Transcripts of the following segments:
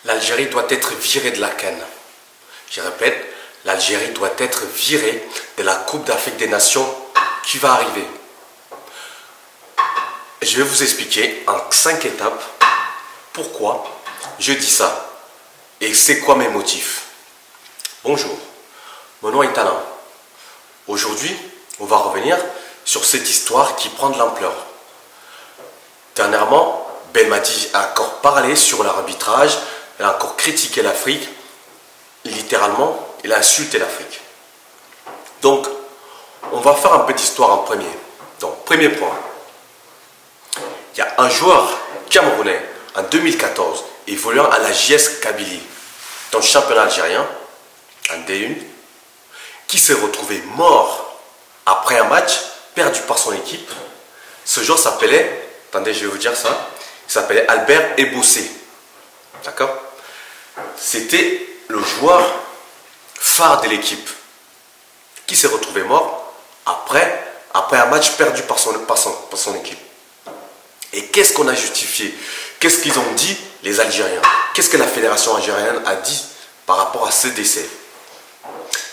L'Algérie doit être virée de la CAN. Je répète, l'Algérie doit être virée de la Coupe d'Afrique des Nations qui va arriver. Je vais vous expliquer en 5 étapes pourquoi je dis ça et c'est quoi mes motifs. Bonjour, mon nom est Alain. Aujourd'hui, on va revenir sur cette histoire qui prend de l'ampleur. Dernièrement, Belmadi a encore parlé sur l'arbitrage, il a encore critiqué l'Afrique. Littéralement, il a insulté l'Afrique. Donc, on va faire un peu d'histoire en premier. Donc, premier point. Il y a un joueur camerounais en 2014 évoluant à la JS Kabylie, dans le championnat algérien, en D1, qui s'est retrouvé mort après un match perdu par son équipe. Ce joueur s'appelait, attendez, je vais vous dire ça, il s'appelait Albert Ebossé. D'accord? C'était le joueur phare de l'équipe qui s'est retrouvé mort après un match perdu par son équipe. Et qu'est-ce qu'on a justifié? Qu'est-ce qu'ils ont dit les Algériens? Qu'est-ce que la fédération algérienne a dit par rapport à ce décès?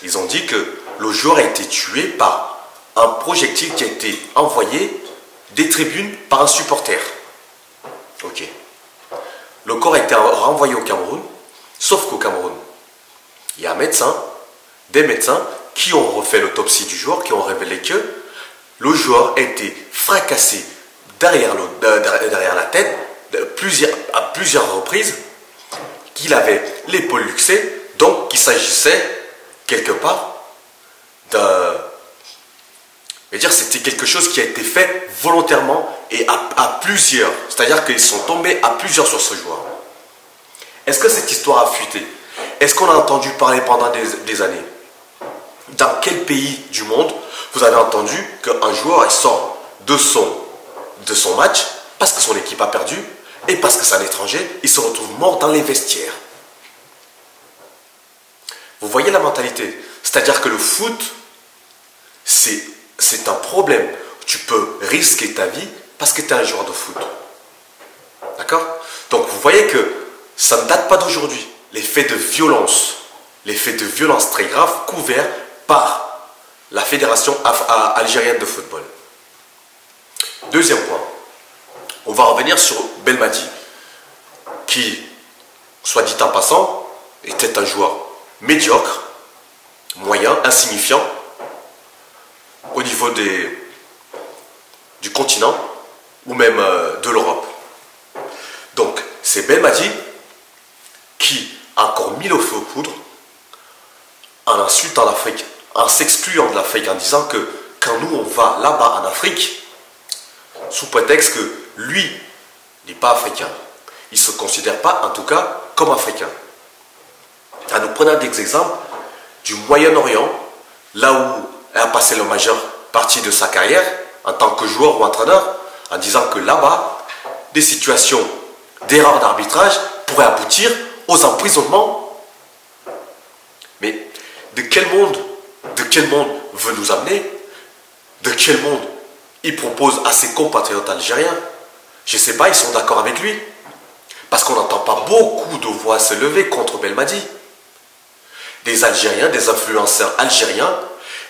Ils ont dit que le joueur a été tué par un projectile qui a été envoyé des tribunes par un supporter. Ok. Le corps a été renvoyé au Cameroun, sauf qu'au Cameroun, il y a des médecins qui ont refait l'autopsie du joueur, qui ont révélé que le joueur a été fracassé derrière la tête à plusieurs reprises, qu'il avait l'épaule luxée, donc qu'il s'agissait quelque part c'était quelque chose qui a été fait volontairement et à plusieurs. C'est-à-dire qu'ils sont tombés à plusieurs sur ce joueur. Est-ce que cette histoire a fuité? Est-ce qu'on a entendu parler pendant des années? Dans quel pays du monde vous avez entendu qu'un joueur sort de son match parce que son équipe a perdu et parce que c'est un étranger, il se retrouve mort dans les vestiaires? Vous voyez la mentalité? C'est-à-dire que le foot, c'est un problème. Tu peux risquer ta vie parce que tu es un joueur de foot. D'accord? Donc vous voyez que ça ne date pas d'aujourd'hui. Les faits de violence très graves couverts par la Fédération algérienne de football. Deuxième point, on va revenir sur Belmadi, qui, soit dit en passant, était un joueur médiocre, moyen, insignifiant, au niveau du continent, ou même de l'Europe. Donc, c'est Belmadi qui a encore mis le feu aux poudres en insultant l'Afrique, en s'excluant de l'Afrique, en disant que quand nous on va là-bas en Afrique, sous prétexte que lui n'est pas africain, il ne se considère pas en tout cas comme africain. Nous prenons des exemples du Moyen-Orient, là où il a passé la majeure partie de sa carrière en tant que joueur ou entraîneur, en disant que là-bas, des situations d'erreur d'arbitrage pourraient aboutir aux emprisonnements. Mais de quel monde veut nous amener? De quel monde il propose à ses compatriotes algériens? Je ne sais pas, ils sont d'accord avec lui. Parce qu'on n'entend pas beaucoup de voix se lever contre Belmadi. Des Algériens, des influenceurs algériens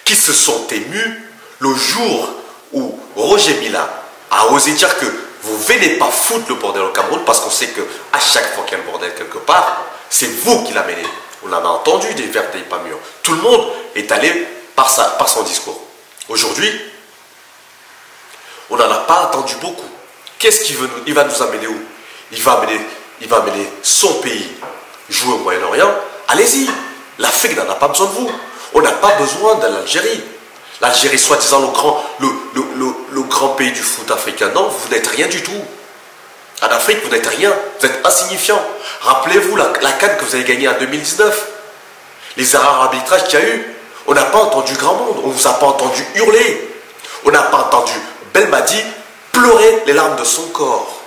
qui se sont émus le jour où Roger Milla a osé dire que vous ne venez pas foutre le bordel au Cameroun parce qu'on sait qu'à chaque fois qu'il y a un bordel quelque part, c'est vous qui l'amenez. On en a entendu des vertes et pas mûres. Tout le monde est allé par son discours. Aujourd'hui, on n'en a pas entendu beaucoup. Qu'est-ce qu'il veut il va nous amener où? Il va amener son pays jouer au Moyen-Orient. Allez-y, l'Afrique n'en a pas besoin de vous. On n'a pas besoin de l'Algérie. L'Algérie, soi-disant le grand pays du foot africain. Non, vous n'êtes rien du tout. En Afrique, vous n'êtes rien. Vous êtes insignifiant. Rappelez-vous la CAN que vous avez gagnée en 2019. Les erreurs d'arbitrage qu'il y a eu. On n'a pas entendu grand monde. On ne vous a pas entendu hurler. On n'a pas entendu Belmadi pleurer les larmes de son corps.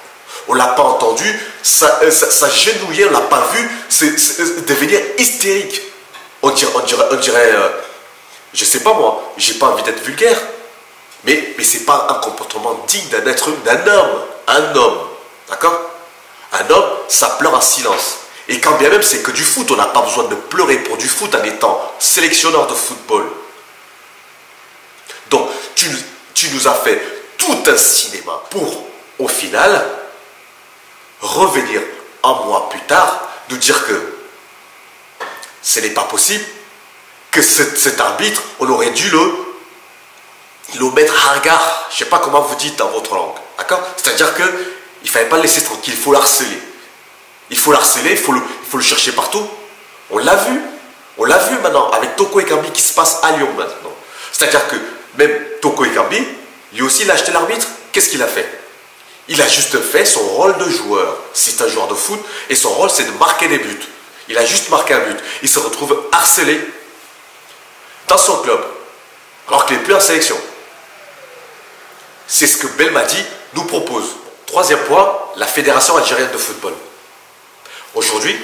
On ne l'a pas entendu s'agenouiller. On ne l'a pas vu devenir hystérique. On dirait je sais pas moi, j'ai pas envie d'être vulgaire, mais c'est pas un comportement digne d'un être humain, d'un homme. Un homme, d'accord? Un homme, ça pleure en silence. Et quand bien même c'est que du foot, on n'a pas besoin de pleurer pour du foot en étant sélectionneur de football. Donc, tu nous as fait tout un cinéma pour, au final, revenir un mois plus tard, nous dire que ce n'est pas possible, que cet arbitre, on aurait dû le mettre à regard. Je ne sais pas comment vous dites dans votre langue. D'accord? C'est-à-dire qu'il ne fallait pas le laisser tranquille, il faut l'harceler. Il faut l'harceler, il faut le chercher partout. On l'a vu. On l'a vu maintenant avec Toko Ekambi qui se passe à Lyon maintenant. C'est-à-dire que même Toko Ekambi, lui aussi, il a acheté l'arbitre. Qu'est-ce qu'il a fait? Il a juste fait son rôle de joueur. C'est un joueur de foot et son rôle, c'est de marquer des buts. Il a juste marqué un but. Il se retrouve harcelé dans son club, alors qu'il n'est plus en sélection. C'est ce que Belmadi nous propose. Troisième point, la Fédération algérienne de football. Aujourd'hui,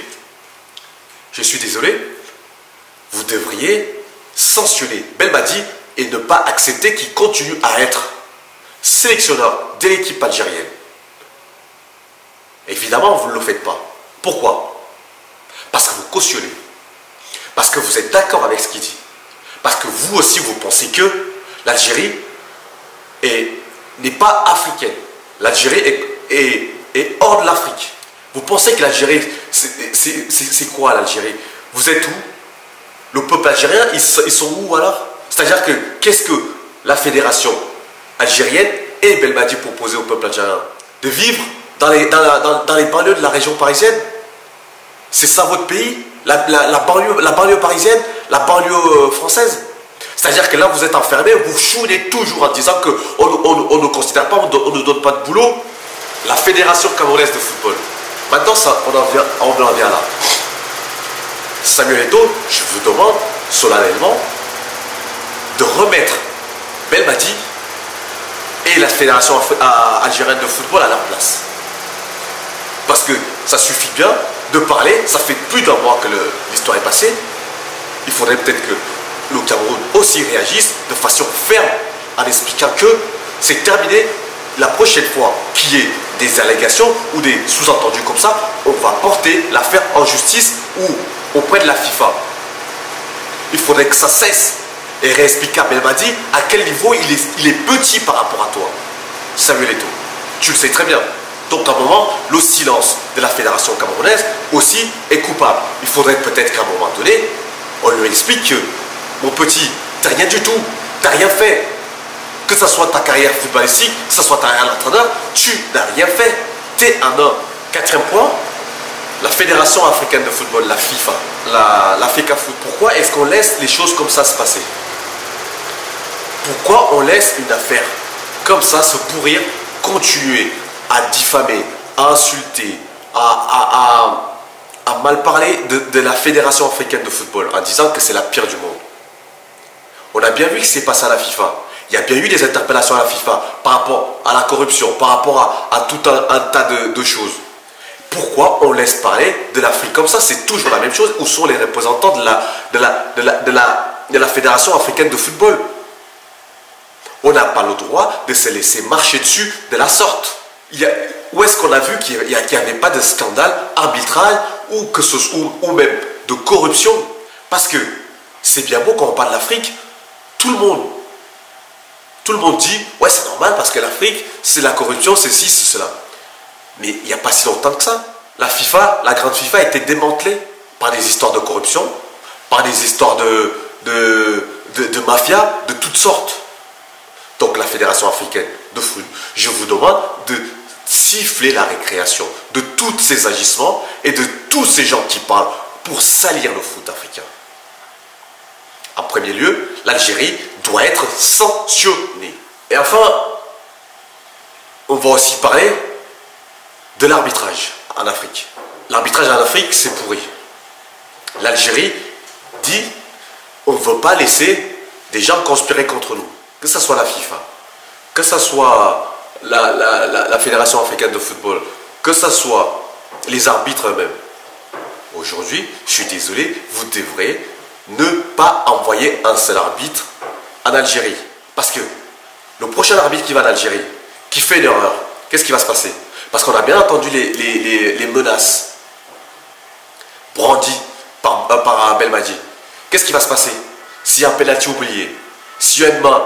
je suis désolé, vous devriez sanctionner Belmadi et ne pas accepter qu'il continue à être sélectionneur de l'équipe algérienne. Évidemment, vous ne le faites pas. Pourquoi? Parce que vous cautionnez. Parce que vous êtes d'accord avec ce qu'il dit. Parce que vous aussi, vous pensez que l'Algérie n'est pas africaine. L'Algérie est hors de l'Afrique. Vous pensez que l'Algérie, c'est quoi l'Algérie? Vous êtes où? Le peuple algérien, ils sont où alors? C'est-à-dire que, qu'est-ce que la fédération algérienne et Belmadi proposaient au peuple algérien? De vivre dans les banlieues de la région parisienne? C'est ça votre pays? La banlieue parisienne? La banlieue française? C'est-à-dire que là, vous êtes enfermés, vous chounez toujours en disant qu'on ne considère pas, on ne donne pas de boulot. La Fédération camerounaise de football. Maintenant, on en vient là. Samuel Eto'o, je vous demande solennellement de remettre Belmadi et la Fédération algérienne de football à leur place. Parce que ça suffit bien de parler, ça fait plus d'un mois que l'histoire est passée. Il faudrait peut-être que le Cameroun aussi réagisse de façon ferme en expliquant que c'est terminé. La prochaine fois qu'il y ait des allégations ou des sous-entendus comme ça, on va porter l'affaire en justice ou auprès de la FIFA. Il faudrait que ça cesse et réexpliquer à Belmadi à quel niveau il est petit par rapport à toi, Samuel Eto'o. Tu le sais très bien. Donc à un moment, le silence de la fédération camerounaise aussi est coupable. Il faudrait peut-être qu'à un moment donné, on lui explique que, mon petit, t'as rien du tout, t'as rien fait. Que ce soit ta carrière footballistique, que ce soit ta carrière d'entraîneur, tu n'as rien fait. T'es un homme. Quatrième point, la Fédération africaine de football, la FIFA, la FECAFOOT. Pourquoi est-ce qu'on laisse les choses comme ça se passer? Pourquoi on laisse une affaire comme ça se pourrir, continuer à diffamer, à insulter, à mal parler de la Fédération africaine de football en disant que c'est la pire du monde? On a bien vu que c'est passé à la FIFA. Il y a bien eu des interpellations à la FIFA par rapport à la corruption, par rapport à tout un tas de choses. Pourquoi on laisse parler de l'Afrique comme ça? C'est toujours la même chose. Où sont les représentants de la Fédération africaine de football? On n'a pas le droit de se laisser marcher dessus de la sorte. Où est-ce qu'on a vu qu'il n'y avait pas de scandale arbitral ou même de corruption? Parce que c'est bien beau quand on parle d'Afrique, tout le monde dit, ouais c'est normal parce que l'Afrique, c'est la corruption, c'est ci, c'est cela. Mais il n'y a pas si longtemps que ça. La FIFA, la grande FIFA a été démantelée par des histoires de corruption, par des histoires de mafia, de toutes sortes. Donc la Fédération africaine de foot, je vous demande de siffler la récréation de tous ces agissements et de tous ces gens qui parlent pour salir le foot africain. En premier lieu, l'Algérie doit être sanctionnée. Et enfin, on va aussi parler de l'arbitrage en Afrique. L'arbitrage en Afrique, c'est pourri. L'Algérie dit, on ne veut pas laisser des gens conspirer contre nous. Que ce soit la FIFA, que ce soit la Fédération africaine de football, que ce soit les arbitres eux-mêmes. Aujourd'hui, je suis désolé, vous devrez ne pas envoyer un seul arbitre en Algérie. Parce que le prochain arbitre qui va en Algérie, qui fait une erreur, qu'est-ce qui va se passer? Parce qu'on a bien entendu les menaces par Belmadi. Qu'est-ce qui va se passer? S'il y a un penalty oublié, s'il y a une main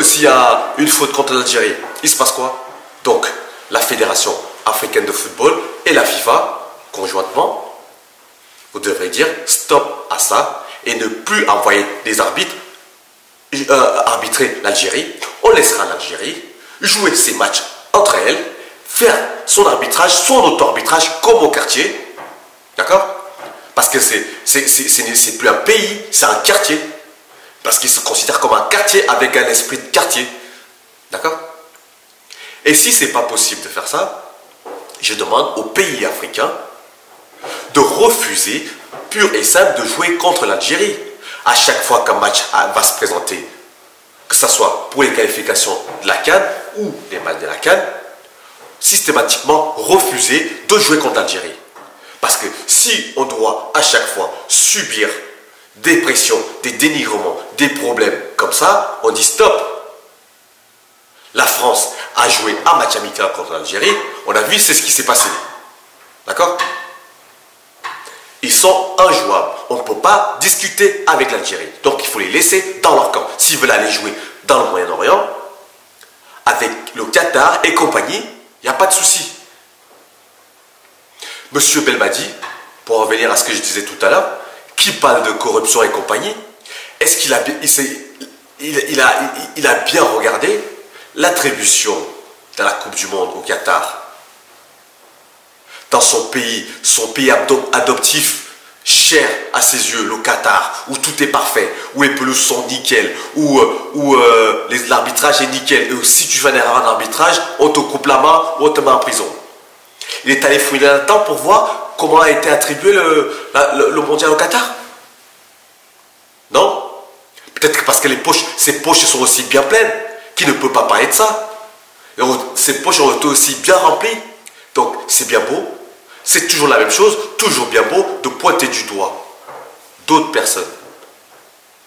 s'il y a une faute contre l'Algérie, il se passe quoi? Donc, la Fédération africaine de football et la FIFA, conjointement, vous devrez dire stop à ça et ne plus envoyer des arbitres arbitrer l'Algérie. On laissera l'Algérie jouer ses matchs entre elles, faire son arbitrage, son auto-arbitrage comme au quartier. D'accord? Parce que c'est plus un pays, c'est un quartier. Parce qu'il se considère comme un quartier avec un esprit de quartier. D'accord? Et si ce n'est pas possible de faire ça, je demande aux pays africains de refuser pur et simple de jouer contre l'Algérie. À chaque fois qu'un match va se présenter, que ce soit pour les qualifications de la CAN ou les matchs de la CAN, systématiquement refuser de jouer contre l'Algérie. Parce que si on doit à chaque fois subir des pressions, des dénigrements, des problèmes comme ça, on dit stop. La France a joué un match amical contre l'Algérie, on a vu c'est ce qui s'est passé. D'accord? Ils sont injouables. On ne peut pas discuter avec l'Algérie. Donc il faut les laisser dans leur camp. S'ils veulent aller jouer dans le Moyen-Orient, avec le Qatar et compagnie, il n'y a pas de souci. Monsieur Belmadi, pour revenir à ce que je disais tout à l'heure, qui parle de corruption et compagnie, est-ce qu'il a, il a bien regardé l'attribution de la Coupe du Monde au Qatar? Dans son pays adoptif, cher à ses yeux, le Qatar, où tout est parfait, où les pelouses sont nickel, où l'arbitrage est nickel, et si tu fais une erreur d'arbitrage, on te coupe la main ou on te met en prison. Il est allé fouiller là-dedans pour voir comment a été attribué le mondial au Qatar. Non? Peut-être que parce que ses poches sont aussi bien pleines, qu'il ne peut pas parler de ça. Et ses poches ont été aussi bien remplies. Donc c'est bien beau. C'est toujours la même chose, toujours bien beau de pointer du doigt d'autres personnes.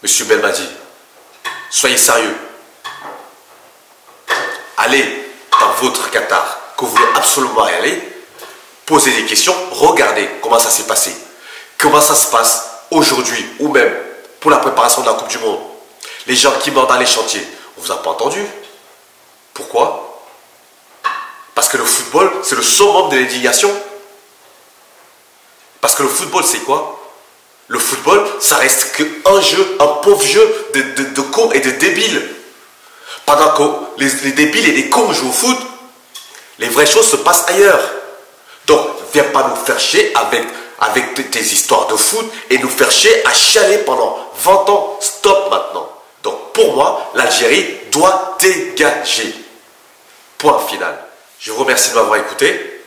Monsieur Belmadi, soyez sérieux. Allez dans votre Qatar, que vous voulez absolument y aller, posez des questions, regardez comment ça s'est passé. Comment ça se passe aujourd'hui, ou même pour la préparation de la Coupe du Monde. Les gens qui meurent dans les chantiers, on ne vous a pas entendu. Pourquoi? Parce que le football, c'est le summum de l'indignation. Parce que le football, c'est quoi? Le football, ça reste qu'un jeu, un pauvre jeu de cons et de débiles. Pendant que les débiles et les cons jouent au foot, les vraies choses se passent ailleurs. Donc, viens pas nous faire chier avec tes histoires de foot et nous faire chier à chialer pendant 20 ans. Stop maintenant. Donc, pour moi, l'Algérie doit dégager. Point final. Je vous remercie de m'avoir écouté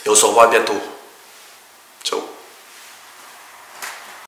et on se revoit bientôt.